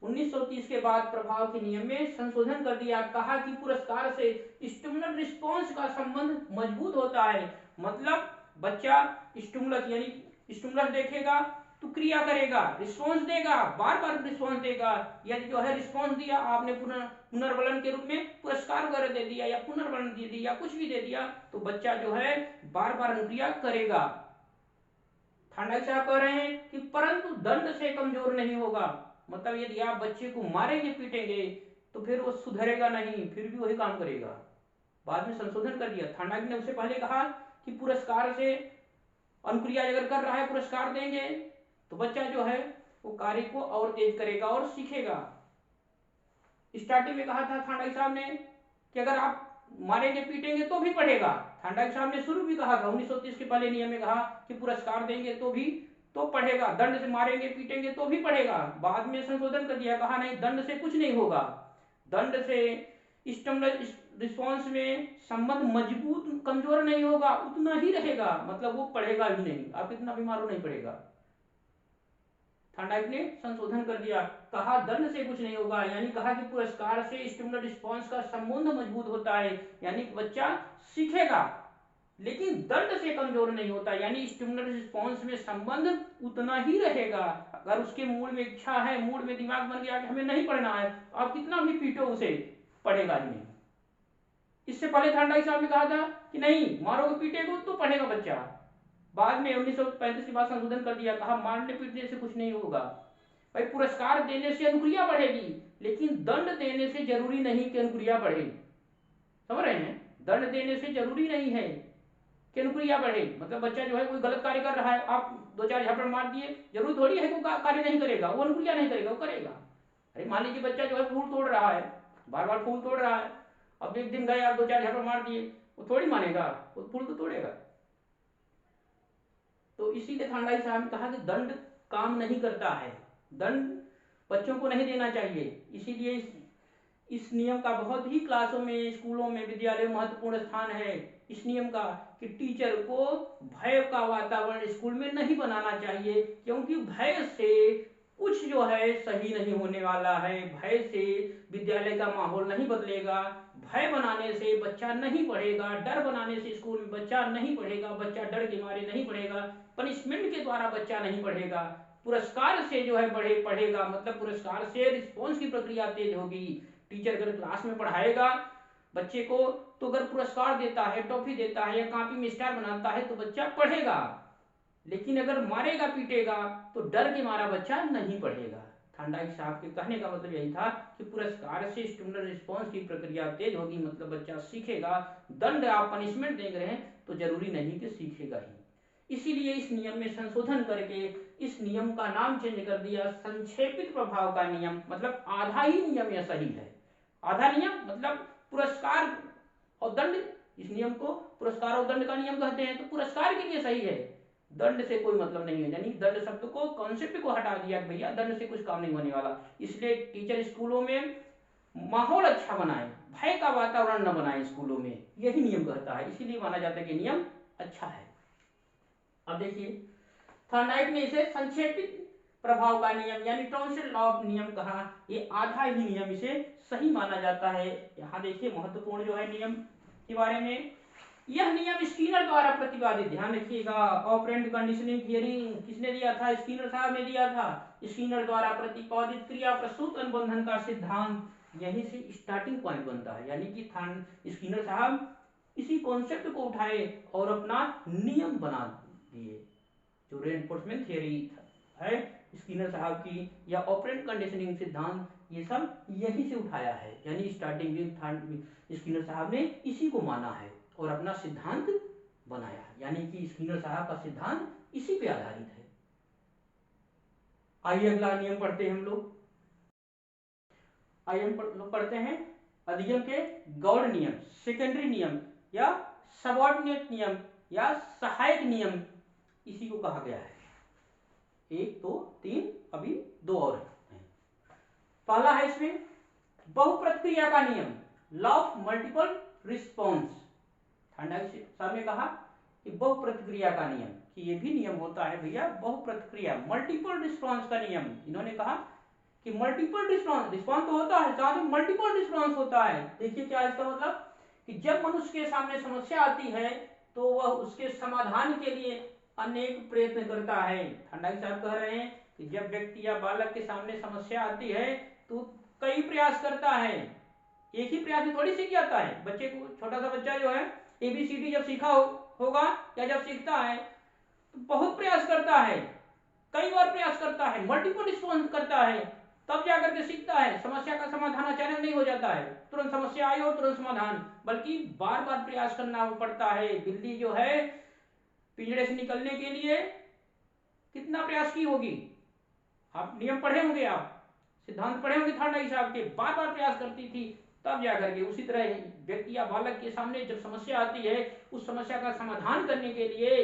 1930 के बाद प्रभाव के नियम में संशोधन कर दिया, कहा कि पुरस्कार से स्टिमुलस रिस्पॉन्स का संबंध मजबूत होता है। मतलब बच्चा स्टिमुलस यानी स्टिमुलस देखेगा तो क्रिया करेगा, रिस्पॉन्स देगा, बार बार रिस्पॉन्स देगा। यदि जो है रिस्पॉन्स दिया, आपने पुनर्बलन के रूप में पुरस्कार वगैरह दे दिया या पुनर्बलन दे दिया, कुछ भी दे दिया, तो बच्चा जो है बार बार अनुक्रिया करेगा। थर्नडाइक साहब कह रहे हैं कि परंतु दंड से कमजोर नहीं होगा। मतलब यदि आप बच्चे को मारेंगे पीटेंगे तो फिर वो सुधरेगा नहीं, फिर भी वही काम करेगा। बाद में संशोधन कर दिया। थांडाइक ने उससे पहले कहा कि पुरस्कार से अनुक्रिया अगर कर रहा है, पुरस्कार देंगे तो बच्चा जो है वो कार्य को और तेज करेगा और सीखेगा। स्टार्टिंग में कहा था थांडाइक साहब ने कि अगर आप मारेंगे पीटेंगे तो भी पढ़ेगा। थांडाइक साहब ने शुरू भी कहा था 1930 के पहले नियम में कहा कि पुरस्कार देंगे तो भी तो पढ़ेगा, दंड से मारेंगे पीटेंगे तो भी पढ़ेगा। बाद में संशोधन कर दिया, कहा नहीं, दंड से कुछ नहीं होगा, दंड से स्टिमुलस रिस्पॉन्स में संबंध मजबूत कमजोर नहीं होगा, उतना ही रहेगा, मतलब वो पढ़ेगा भी नहीं, आप कितना बीमार हो नहीं पड़ेगा। थांडाइक ने संशोधन कर दिया, कहा दंड से कुछ नहीं होगा, यानी कहा कि पुरस्कार से स्टिमुलस रिस्पॉन्स का संबंध मजबूत होता है, यानी बच्चा सीखेगा लेकिन दंड से कमजोर नहीं होता, यानी स्टिमुलस रिस्पॉन्स में संबंध उतना ही रहेगा। अगर उसके मूड में इच्छा है, मूड में दिमाग बन गया कि हमें नहीं पढ़ना है, आप कितना भी पीटो उसे, पढ़ेगा ही नहीं। इससे पहले थांडाइक साहब ने कहा था कि नहीं, मारोगे पीटेगा तो पढ़ेगा बच्चा। बाद में 1935 के बाद संशोधन कर दिया, कहा मारने पीटने से कुछ नहीं होगा, भाई पुरस्कार देने से अनुक्रिया बढ़ेगी लेकिन दंड देने से जरूरी नहीं कि अनुक्रिया बढ़े। समझ रहे हैं, दंड देने से जरूरी नहीं है कि अनुक्रिया बढ़े, मतलब बच्चा जो है कोई गलत कार्य कर रहा है, आप दो चार झापड़ मार दिए, जरूरी थोड़ी है कि कार्य नहीं करेगा, वो अनुक्रिया नहीं करेगा, वो करेगा। अरे मान लीजिए बच्चा जो है फूल तोड़ रहा है, बार बार फूल तोड़ रहा है, अब एक दिन गए आप दो चार झापड़ मार दिए, वो थोड़ी मानेगा, वो फूल तो तोड़ेगा। तो इसीलिए थांडाइक साहब ने कहा कि दंड काम नहीं करता है, दंड बच्चों को नहीं देना चाहिए। इसीलिए इस नियम का बहुत ही क्लासों में, स्कूलों में, विद्यालयों में महत्वपूर्ण स्थान है इस नियम का कि टीचर को भय का वातावरण स्कूल में नहीं बनाना चाहिए, क्योंकि भय से कुछ जो है सही नहीं होने वाला है। भय से विद्यालय का माहौल नहीं बदलेगा, भय बनाने से बच्चा नहीं पढ़ेगा, डर बनाने से स्कूल में बच्चा नहीं पढ़ेगा, बच्चा डर के मारे नहीं पढ़ेगा, पनिशमेंट के द्वारा बच्चा नहीं पढ़ेगा, पुरस्कार से जो है पढ़ेगा, मतलब पुरस्कार से रिस्पॉन्स की प्रक्रिया तेज होगी। टीचर अगर क्लास में पढ़ाएगा बच्चे को तो अगर पुरस्कार देता है, टॉफी देता है या कॉपी में स्टार बनाता है तो बच्चा पढ़ेगा, लेकिन अगर मारेगा पीटेगा तो डर के मारा बच्चा नहीं पढ़ेगा। थांडाइक साहब के कहने का मतलब यही था कि पुरस्कार से स्टिमुलस रिस्पॉन्स की प्रक्रिया तेज होगी, मतलब बच्चा सीखेगा। दंड आप पनिशमेंट देंगे रहे तो जरूरी नहीं कि सीखेगा ही। इसीलिए इस नियम में संशोधन करके इस नियम का नाम चेंज कर दिया संक्षेपित प्रभाव का नियम, मतलब आधा ही नियम यह सही है। आधा नियम मतलब पुरस्कार और दंड, इस नियम को पुरस्कार और दंड का नियम कहते हैं, तो पुरस्कार के लिए सही है, दंड से कोई मतलब नहीं है, यानी दंड शब्द को, कॉन्सेप्ट को हटा दिया, भैया दंड से कुछ काम नहीं होने वाला। इसलिए टीचर स्कूलों में माहौल अच्छा बनाए, भय का वातावरण न बनाए स्कूलों में, यही नियम कहता है, इसीलिए माना जाता है कि नियम अच्छा है। अब देखिए थांडाइक ने इसे संक्षेपित प्रभाव का नियम यानी टॉन्सिल लॉ ऑफ नियम कहा, ये आधा ही नियम इसे सही माना जाता है। यहाँ देखिए महत्वपूर्ण जो है नियम के बारे में, यह नियम स्कीनर द्वारा प्रतिपादित, ध्यान रखिएगा, ऑपरेंट कंडीशनिंग थियरी किसने दिया था? स्कीनर साहब ने दिया था। स्कीनर द्वारा प्रतिपादित क्रिया प्रसूत अनुबंधन का सिद्धांत यहीं से स्टार्टिंग पॉइंट बनता है, यानी कि स्कीनर साहब इसी कॉन्सेप्ट को उठाए और अपना नियम बना दिए। जो रेनफोर्समेंट थियरी है स्कीनर साहब की या ऑपरेंट कंडीशनिंग सिद्धांत, ये सब यहीं से उठाया है, यानी स्टार्टिंग में स्कीनर साहब ने इसी को माना है और अपना सिद्धांत बनाया, यानी कि स्कीनर साहब का सिद्धांत इसी पे आधारित है। आइए अगला नियम पढ़ते हैं हम लोग। आइए हम लोग पढ़ते हैं अधिगम के गौड़ नियम, सेकेंडरी नियम या सबऑर्डिनेट नियम या सहायक नियम, इसी को कहा गया है। 1 2 3 अभी 2 और हैं। पहला है इसमें बहुप्रतिक्रिया का नियम, law of multiple response. Thorndike साहब ने कहा कि बहुप्रतिक्रिया का नियम, कि ये भी नियम होता है भैया बहुप्रतिक्रिया, मल्टीपल रिस्पॉन्स का नियम। इन्होंने कहा कि मल्टीपल रिस्पॉन्स तो होता है, साथ में मल्टीपल रिस्पॉन्स होता है। देखिए क्या इसका मतलब, कि जब मनुष्य के सामने समस्या आती है तो वह उसके समाधान के लिए अनेक प्रयत्न करता है। थांडाइक साहब कह रहे हैं कि जब व्यक्ति या बालक के सामने समस्या आती है तो कई प्रयास करता है, एक ही प्रयास में थोड़ी सीख जाता है। बच्चे को, छोटा सा बच्चा जो है ABCD जब सीखा होगा या जब सीखता है तो बहुत प्रयास करता है, कई बार प्रयास करता है, मल्टीपल रिस्पॉन्स करता है, तब जाकर के सीखता है। समस्या का समाधान अचानक नहीं हो जाता है, तुरंत समस्या आई और तुरंत समाधान, बल्कि बार बार प्रयास करना पड़ता है। बिल्ली जो है पिंजरे से निकलने के लिए कितना प्रयास की होगी, आप नियम पढ़े होंगे, आप सिद्धांत पढ़े होंगे थार्डाई साहब के, बार बार प्रयास करती थी तब जाकर के। उसी तरह व्यक्ति या बालक के सामने जब समस्या आती है, उस समस्या का समाधान करने के लिए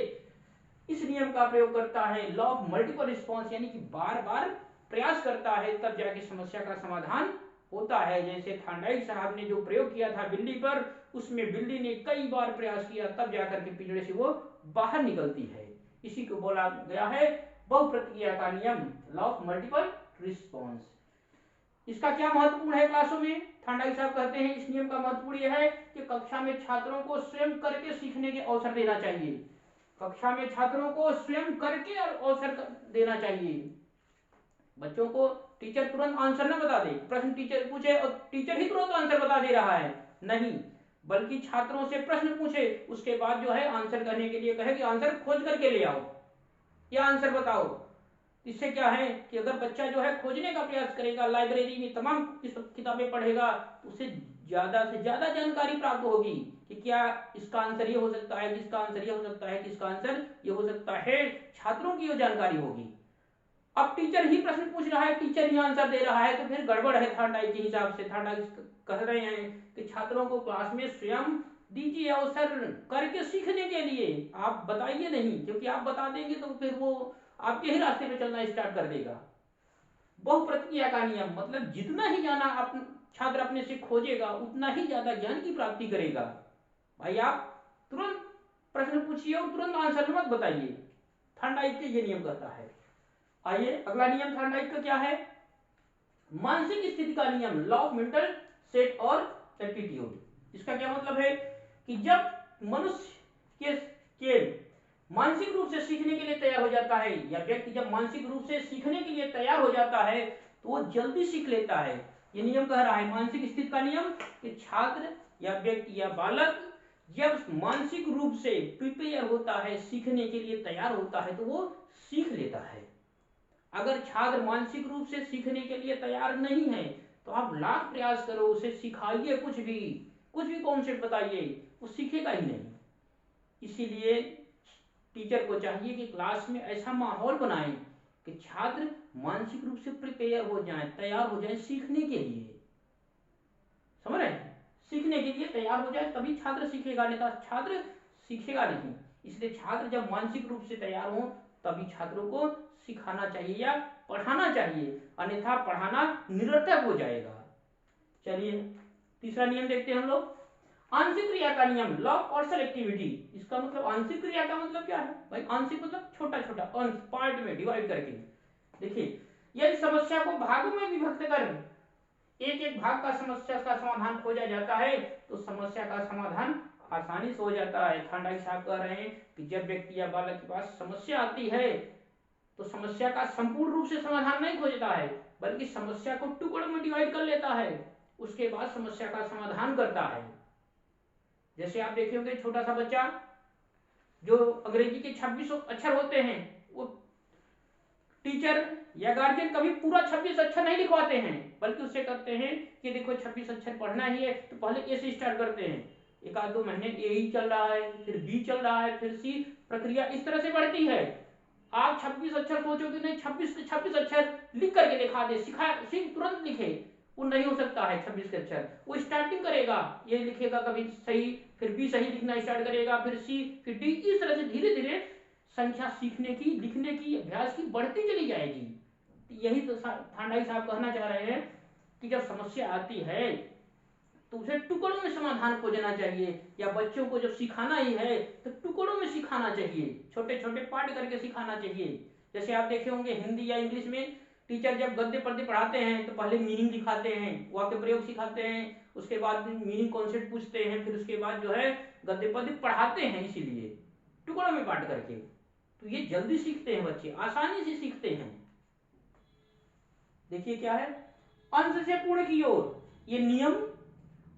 इस नियम का प्रयोग करता है, लॉ ऑफ मल्टीपल रिस्पॉन्स, यानी कि बार बार प्रयास करता है तब जाके समस्या का समाधान होता है। जैसे थार्डाइक साहब ने जो प्रयोग किया था बिल्ली पर, उसमें बिल्ली ने कई बार प्रयास किया तब जाकर के पिंजरे से वो बाहर निकलती है। इसी को बोला गया है बहुप्रतिक्रिया का नियम, लॉ ऑफ मल्टीपल रिस्पॉन्स। इसका क्या महत्वपूर्ण है क्लासों में? थार्डाइक साहब कहते हैं इस नियम का महत्वपूर्ण यह है कि कक्षा में छात्रों को स्वयं करके सीखने के अवसर देना चाहिए। कक्षा में छात्रों को स्वयं करके अवसर देना चाहिए। बच्चों को टीचर तुरंत आंसर न बता दे, प्रश्न टीचर पूछे और टीचर ही तुरंत आंसर बता दे रहा है, नहीं, बल्कि छात्रों से प्रश्न पूछे, उसके बाद जो है आंसर करने के लिए कहे कि आंसर खोज करके ले आओ या आंसर बताओ। इससे क्या है कि अगर बच्चा जो है खोजने का प्रयास करेगा, लाइब्रेरी में तमाम किताबें पढ़ेगा, तो उसे ज्यादा से ज्यादा जानकारी प्राप्त होगी कि क्या इसका आंसर ये हो सकता है, किसका आंसर ये हो सकता है, किसका आंसर ये हो सकता है, छात्रों की ये जानकारी होगी। अब टीचर ही प्रश्न पूछ रहा है, टीचर ही आंसर दे रहा है, तो फिर गड़बड़ है थार्डाइक के हिसाब से। थार्डाइक कह रहे हैं कि छात्रों को क्लास में स्वयं दीजिए अवसर करके सीखने के लिए, आप बताइए नहीं, क्योंकि आप बता देंगे तो फिर वो आपके ही रास्ते पे चलना स्टार्ट कर देगा। बहुप्रतिक्रिया का नियम मतलब जितना ही ज्ञान छात्र अपने से खोजेगा उतना ही ज्यादा ज्ञान की प्राप्ति करेगा। भाई आप तुरंत प्रश्न पूछिए और तुरंत आंसर मत बताइए, थार्डाइक के ये नियम कहता है। आइए अगला नियम थार्डाइक का क्या है? मानसिक स्थिति का नियम, लॉ ऑफ मेंटल स्टेट और एप्टीट्यूड। इसका क्या मतलब है कि जब मनुष्य के मानसिक रूप से सीखने के लिए तैयार हो जाता है, या व्यक्ति जब मानसिक रूप से सीखने के लिए तैयार हो जाता है तो वो जल्दी सीख लेता है। ये नियम कह रहा है मानसिक स्थिति का नियम कि छात्र या व्यक्ति या बालक जब मानसिक रूप से प्रिपेयर होता है, सीखने के लिए तैयार होता है, तो वो सीख लेता है। अगर छात्र मानसिक रूप से सीखने के लिए तैयार नहीं है तो आप लाख प्रयास करो, उसे सिखाइए, कुछ भी कॉन्सेप्ट बताइए, वो सीखेगा ही नहीं। इसीलिए टीचर को चाहिए कि क्लास में ऐसा माहौल बनाए कि छात्र मानसिक रूप से प्रिपेयर हो जाएं, तैयार हो जाएं सीखने के लिए। समझ रहे हैं? सीखने के लिए तैयार हो जाए तभी छात्र सीखेगा, नहीं तो छात्र सीखेगा नहीं। इसलिए छात्र जब मानसिक रूप से तैयार हो तभी छात्रों को सिखाना चाहिए या पढ़ाना चाहिए, अन्यथा पढ़ाना निरर्थक हो जाएगा। चलिए तीसरा नियम देखते हैं हम लोग, आंशिक क्रिया का नियम, लॉ और सेलेक्टिविटी। इसका मतलब आंशिक क्रिया का मतलब क्या है भाई? आंशिक मतलब छोटा छोटा अंश, पार्ट में डिवाइड करके। देखिए यदि समस्या को भागों में विभक्त कर एक एक भाग का समस्या का समाधान खोजा जाता है तो समस्या का समाधान आसानी से हो जाता है। थार्डाइक साहब कह रहे हैं कि जब व्यक्ति या बालक के पास समस्या आती है तो समस्या का संपूर्ण रूप से समाधान नहीं खोजता है, बल्कि समस्या को टुकड़ों में डिवाइड कर लेता है, उसके बाद समस्या का समाधान करता है। जैसे आप देखे होंगे छोटा सा बच्चा, जो अंग्रेजी के 26 अक्षर होते हैं, वो टीचर या गार्जियन कभी पूरा 26 अक्षर नहीं लिखवाते हैं, बल्कि उससे कहते हैं कि देखो 26 अक्षर पढ़ना ही है तो पहले ए से स्टार्ट करते हैं। एक आध दो महीने ए ही चल रहा है, फिर बी चल रहा है, फिर सी, प्रक्रिया इस तरह से बढ़ती है। आप 26 अक्षर सोचोगे नहीं, 26 अक्षर लिख करके दिखा दे, सीख तुरंत लिखे, वो नहीं हो सकता है। 26 के अक्षर वो स्टार्टिंग करेगा, ये लिखेगा कभी सही, फिर बी सही लिखना स्टार्ट करेगा, फिर सी, फिर डी, इस तरह से धीरे धीरे संख्या सीखने की, लिखने की, अभ्यास की बढ़ती चली जाएगी। यही तो थार्डाइक साहब कहना चाह रहे हैं कि जब समस्या आती है तो उसे टुकड़ों में समाधान खोजना चाहिए, या बच्चों को जब सिखाना ही है तो टुकड़ों में सिखाना चाहिए, छोटे छोटे पार्ट करके सिखाना चाहिए। जैसे आप देखे होंगे हिंदी या इंग्लिश में टीचर जब गद्य पद्य पढ़ाते हैं तो पहले मीनिंग दिखाते हैं, वाक्य प्रयोग सिखाते हैं, उसके बाद मीनिंग कॉन्सेप्ट पूछते हैं, फिर उसके बाद जो है गद्य पद्य पढ़ाते हैं, इसीलिए टुकड़ों में बांट करके। तो ये जल्दी सीखते हैं बच्चे, आसानी से सीखते हैं। देखिए क्या है, अंश से पूर्ण की ओर, ये नियम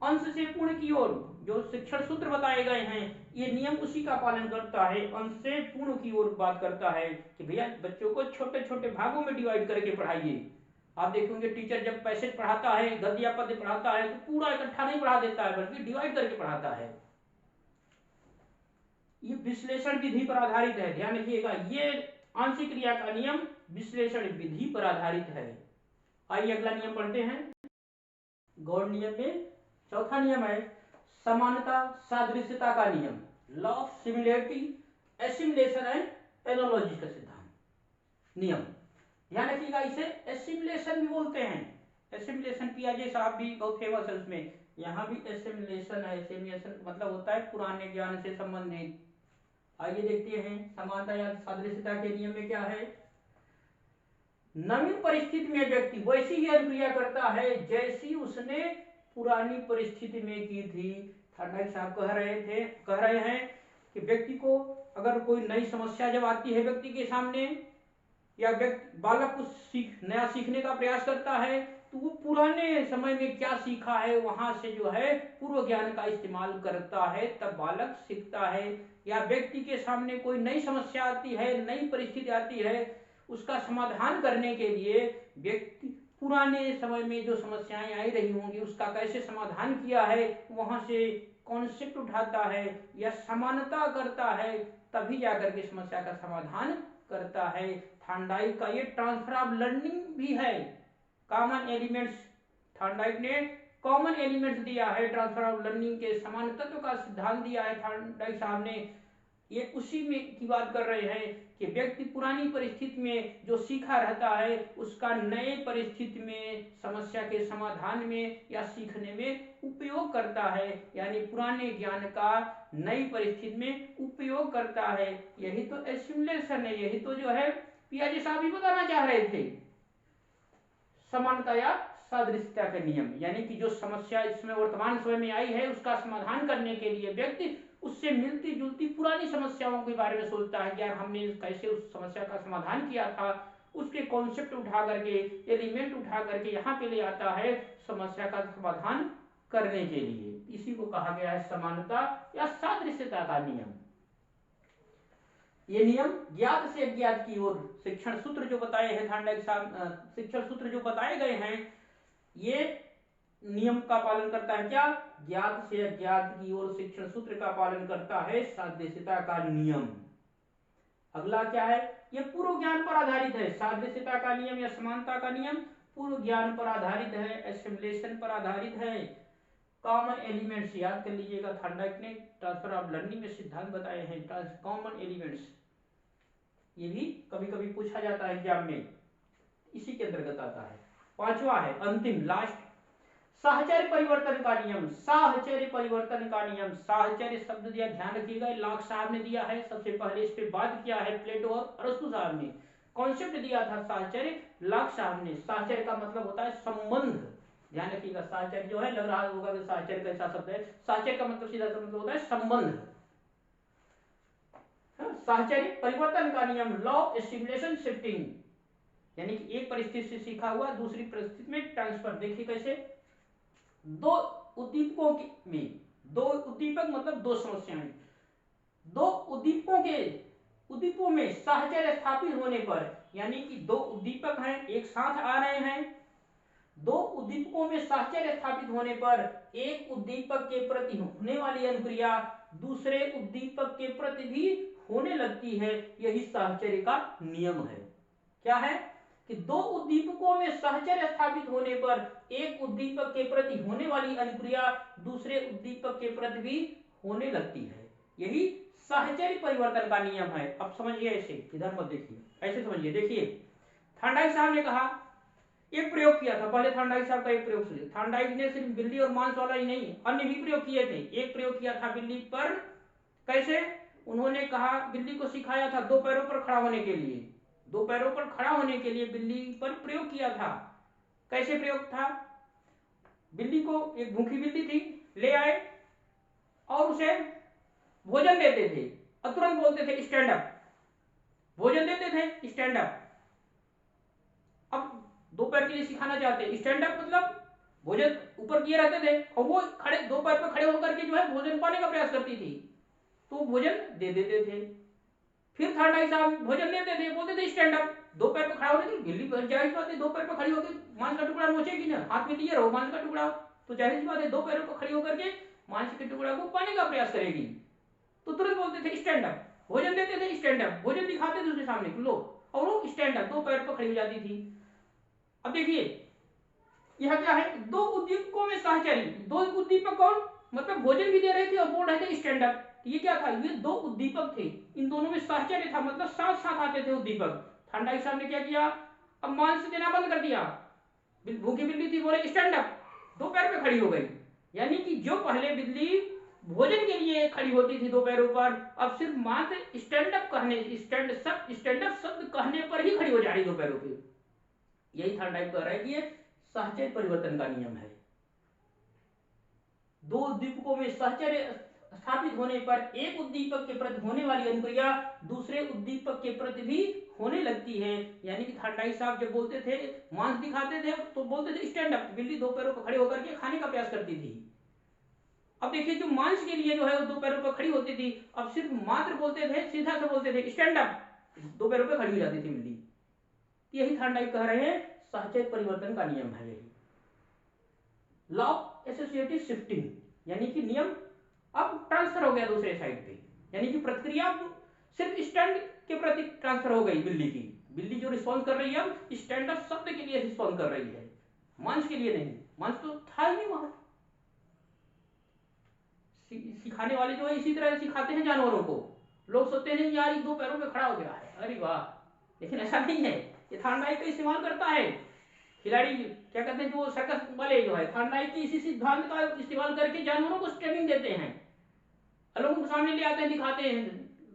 अंश से पूर्ण की ओर जो शिक्षण सूत्र बताए गए हैं, ये नियम उसी का पालन करता है, अंश से पूर्ण की ओर बात करता है कि भैया बच्चों को छोटे छोटे भागों में डिवाइड करके पढ़ाइए। आप देखेंगे टीचर जब पैसेज पढ़ाता है, गद्य या पद्य पढ़ाता है, तो पूरा इकट्ठा नहीं पढ़ा देता है, बल्कि डिवाइड करके पढ़ाता है। ये विश्लेषण विधि पर आधारित है, ध्यान रखिएगा। ये आंशिक क्रिया का नियम विश्लेषण विधि पर आधारित है। आइए अगला नियम पढ़ते हैं। गौड़ नियम में चौथा नियम है समानता सादृश्यता का नियम, law of similarity, assimilation and analogy का सिद्धांत नियम। ध्यान रखिएगा, इसे एसिमिलेशन भी बोलते हैं। एसिमिलेशन पियाजे साहब भी बहुत फेमस है उसमें। यहाँ भी एसिमिलेशन है। एसिमिलेशन मतलब होता है पुराने ज्ञान से संबंधित। आइए देखते हैं समानता या सादृश्यता के नियम में क्या है। नवीन परिस्थिति में व्यक्ति वैसी ही अनुक्रिया करता है जैसी उसने पुरानी परिस्थिति में की थी। थर्नाइक साहब कह रहे हैं कि व्यक्ति को अगर कोई नई समस्या जब आती है व्यक्ति के सामने, या व्यक्ति बालक कुछ नया सीखने का प्रयास करता है, तो वो पुराने समय में क्या सीखा है वहां से जो है पूर्व ज्ञान का इस्तेमाल करता है, तब बालक सीखता है। या व्यक्ति के सामने कोई नई समस्या आती है, नई परिस्थिति आती है, उसका समाधान करने के लिए व्यक्ति पुराने समय में जो समस्याएं आई रही होंगी उसका कैसे समाधान किया है वहां से कॉन्सेप्ट उठाता है या समानता करता है, तभी जाकर के समस्या का समाधान करता है। थॉर्नडाइक का ये ट्रांसफर ऑफ लर्निंग भी है। कॉमन एलिमेंट्स, थॉर्नडाइक ने कॉमन एलिमेंट्स दिया है ट्रांसफर ऑफ लर्निंग के, समान तत्व का सिद्धांत दिया है थॉर्नडाइक साहब ने। ये उसी में की बात कर रहे हैं कि व्यक्ति पुरानी परिस्थिति में जो सीखा रहता है उसका नए परिस्थिति में समस्या के समाधान में या सीखने में उपयोग करता है, यानी पुराने ज्ञान का नई परिस्थिति में उपयोग करता है। यही तो एसिमुलेशन है, यही तो जो है पियाजे साहब भी बताना चाह रहे थे, समानता या सादृश्यता के नियम। यानी कि जो समस्या इसमें वर्तमान समय में आई है उसका समाधान करने के लिए व्यक्ति उससे मिलती जुलती पुरानी समस्याओं के बारे में सोचता है कि यार हमने कैसे उस समस्या का समाधान किया था, उसके कॉन्सेप्ट उठा करके, एलिमेंट उठा करके यहाँ पे ले आता है समस्या का समाधान करने के लिए। इसी को कहा गया है समानता या सादृश्यता का नियम। ये नियम ज्ञात से अज्ञात की ओर शिक्षण सूत्र जो बताए हैं थॉर्नडाइक साहब, शिक्षण सूत्र जो बताए गए हैं, ये नियम का पालन करता है। क्या? ज्ञात से अज्ञात की ओर शिक्षण सूत्र का पालन करता है सादृश्यता का नियम। अगला क्या है? ये पूर्व ज्ञान पर आधारित है। सादृश्यता का नियम या समानता का नियम पूर्व ज्ञान पर आधारित है, एसिमुलेशन पर आधारित है। कॉमन एलिमेंट्स याद कर लीजिएगा, थॉर्नडाइक ने ट्रांसफर ऑफ लर्निंग में सिद्धांत बताए हैं कॉमन एलिमेंट्स। ये भी कभी कभी पूछा जाता है एग्जाम में, इसी के अंतर्गत आता है। पांचवा है अंतिम लास्ट, साहचर्य परिवर्तन का नियम। साहचर्य परिवर्तन का नियम, साहचर्य शब्द दिया, ध्यान रखिएगा, लॉक साहब ने दिया है। सबसे पहले इस पे बात किया है प्लेटो और अरस्तु साहब ने, कॉन्सेप्ट दिया था साहचर्य लॉक साहब ने। साहचर्य का मतलब होता है संबंध, ध्यान रखिएगा। साहचर्य जो है, लग रहा होगा कि साहचर्य कैसा शब्द है, साहचर्य का मतलब सीधा सा मतलब होता है संबंध। साहचर्य परिवर्तन का नियम, लॉ ऑफ एसिमुलेशन शिफ्टिंग, यानी कि एक परिस्थिति से सीखा हुआ दूसरी परिस्थिति में ट्रांसफर। देखिए कैसे, दो उद्दीपकों में, दो उद्दीपक मतलब दो समस्याएं, दो उद्दीपकों में साहचर्य स्थापित होने पर, यानी कि दो उद्दीपक हैं एक साथ आ रहे हैं, दो उद्दीपकों में साहचर्य स्थापित होने पर एक उद्दीपक के प्रति होने वाली अनुक्रिया दूसरे उद्दीपक के प्रति भी होने लगती है। यही साहचर्य का नियम है। क्या है कि दो उद्दीपकों में साहचर्य स्थापित होने पर एक उद्दीपक के प्रति होने वाली अनुक्रिया दूसरे उद्दीपक के प्रति भी होने लगती है। यही साहचर्य परिवर्तन का नियम है। अब समझिए, ऐसे इधर मत देखिए, ऐसे समझिए। देखिए, थॉर्नडाइक साहब ने कहा, एक प्रयोग किया था पहले, थॉर्नडाइक साहब का एक प्रयोग सुनिए। थॉर्नडाइक ने सिर्फ बिल्ली और मांस वाला ही नहीं, अन्य भी प्रयोग किए थे। एक प्रयोग किया था बिल्ली पर, कैसे? उन्होंने कहा, बिल्ली को सिखाया था दो पैरों पर खड़ा होने के लिए, दो पैरों पर खड़ा होने के लिए बिल्ली पर प्रयोग किया था। कैसे प्रयोग था? बिल्ली को, एक भूखी बिल्ली थी, ले आए और उसे भोजन देते थे और तुरंत बोलते थे स्टैंड अप, भोजन देते थे स्टैंड अप। अब दो पैर के लिए सिखाना चाहते, स्टैंड अप मतलब भोजन ऊपर किए रहते थे और वो खड़े, दो पैर पर खड़े होकर के जो है भोजन पाने का प्रयास करती थी, तो भोजन दे देते थे। फिर थानडाई साहब भोजन लेते थे, बोलते थे स्टैंड अप, दो पैर पर खड़ा होने की। बिल्ली जाहिर सी बात है दो पैर पर खड़ी होकर मांस का टुकड़ा नोचेगी ना, हाथ में लिए रहो मांस का टुकड़ा, तो जाहिर सी बात है दो पैरों पर खड़ी होकर के मांस के टुकड़ा को पाने का प्रयास करेगी। तो तुरंत बोलते थे स्टैंड अप, भोजन देते थे स्टैंड अप, भोजन दिखाते थे उसके सामने लो, और वो स्टैंड अप दो पैर पर खड़ी हो जाती थी। अब देखिए यह क्या है, दो उद्दीपकों में साहचर्य। दो उद्दीपक कौन, मतलब भोजन भी दे रहे थे और बोल रहे थे स्टैंड अप। ये क्या था, ये दो उद्दीपक थे, इन दोनों में साहचर्य था, मतलब साथ साथ आते थे उद्दीपक। थानडाई साहब ने क्या किया, अब मांस देना बंद कर दिया। भूखी बिल्ली थी, बोले स्टैंड अप, दो पैर पे खड़ी हो गई। यानी कि जो पहले बिल्ली भोजन के लिए खड़ी होती थी दो पैरों पर, अब सिर्फ मात्र स्टैंड अप कहने, स्टैंड अप शब्द कहने पर ही खड़ी हो जा रही दो पैरों पे। यही थानडाई कह रहा है कि ये साहचर्य परिवर्तन का नियम है। दो उद्दीपकों में साहचर्य स्थापित होने पर एक उद्दीपक के प्रति होने वाली अनुक्रिया दूसरे उद्दीपक के प्रति भी होने लगती है। यानी कि थानडाई साहब जब बोलते थे, मांस दिखाते थे तो बोलते थे स्टैंड अप, बिल्ली दो पैरों पर खड़े होकर के खाने का प्रयास करती थी। अब देखिए जो मांस के लिए जो है वो दो पैरों पर खड़ी होती थी, अब सिर्फ मात्र बोलते थे, सीधा से बोलते थे स्टैंड अप, दो पैरों पर खड़ी हो जाती थी बिल्ली। यही थानडाई कह रहे हैं साहचर्य परिवर्तन का नियम है। यही लॉ ऑफ एसोसिएटिव शिफ्टिंग, यानी कि नियम अब ट्रांसफर हो गया दूसरे साइड पे, यानी कि प्रक्रिया सिर्फ स्टैंड के प्रति ट्रांसफर हो गई बिल्ली की। बिल्ली जो रिस्पॉन्स कर रही है अब स्टैंड अप शब्द के लिए रिस्पॉन्स कर रही है, मांस के लिए नहीं। मांस तो था ही नहीं वहां। सिखाने वाले जो है इसी तरह सिखाते हैं जानवरों को। लोग सोचते हैं यार ये दो पैरों पे खड़ा हो गया है, अरे वाह, लेकिन ऐसा नहीं है। ये थानडाई का इस्तेमाल करता है खिलाड़ी, क्या कहते हैं जो सर्कस वाले जो है, थानडाई की इसी सिद्धांत का इस्तेमाल करके जानवरों को ट्रेनिंग देते हैं, लोगों के सामने ले आते हैं, दिखाते हैं,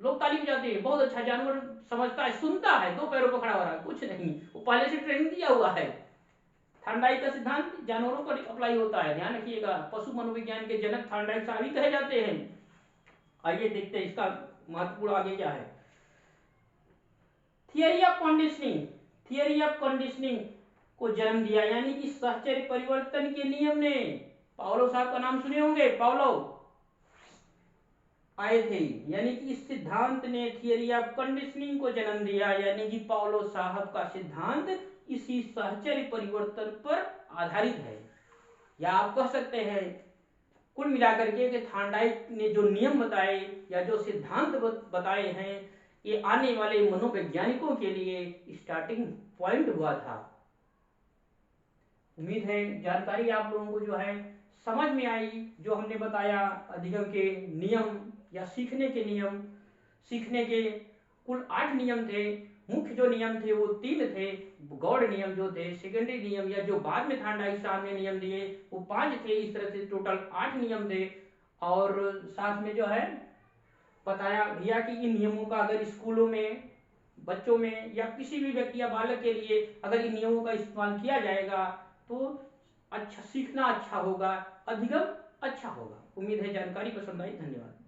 लोग ताली बजाते हैं, बहुत अच्छा जानवर समझता है, सुनता है, दो पैरों पर खड़ा हो रहा है, कुछ नहीं, वो पहले से ट्रेनिंग दिया हुआ है। थानडाई का सिद्धांत जानवरों पर अप्लाई होता है, ध्यान रखिएगा। पशु मनोविज्ञान के जनक थानडाई साहब ही कहे जाते हैं। आइए देखते हैं इसका महत्वपूर्ण आगे क्या है। Theory of conditioning, theory of conditioning को जन्म दिया, यानी कि साहचर्य परिवर्तन के नियम ने। पावलोव साहब का नाम सुने होंगे, पावलोव आए थे, यानी कि इस सिद्धांत ने थियरी ऑफ कंडीशनिंग को जन्म दिया, यानी कि पावलोव साहब का सिद्धांत इसी साहचर्य परिवर्तन पर आधारित है। या आप कह सकते हैं कुल मिलाकर के कि थानडाई ने जो नियम बताए या जो सिद्धांत बताए हैं, ये आने वाले मनोवैज्ञानिकों के लिए स्टार्टिंग पॉइंट हुआ था। उम्मीद है जानकारी आप लोगों को जो है समझ में आई। जो हमने बताया अधिगम के नियम या सीखने के नियम, सीखने के कुल 8 नियम थे। मुख्य जो नियम थे वो 3 थे, गौड़ नियम जो थे, सेकेंडरी नियम या जो बाद में थानडाई साहब ने नियम दिए वो 5 थे। इस तरह से टोटल 8 नियम थे। और साथ में जो है बताया गया कि इन नियमों का अगर स्कूलों में, बच्चों में या किसी भी व्यक्ति या बालक के लिए अगर इन नियमों का इस्तेमाल किया जाएगा तो अच्छा सीखना अच्छा होगा, अधिगम अच्छा होगा। उम्मीद है जानकारी पसंद आई। धन्यवाद।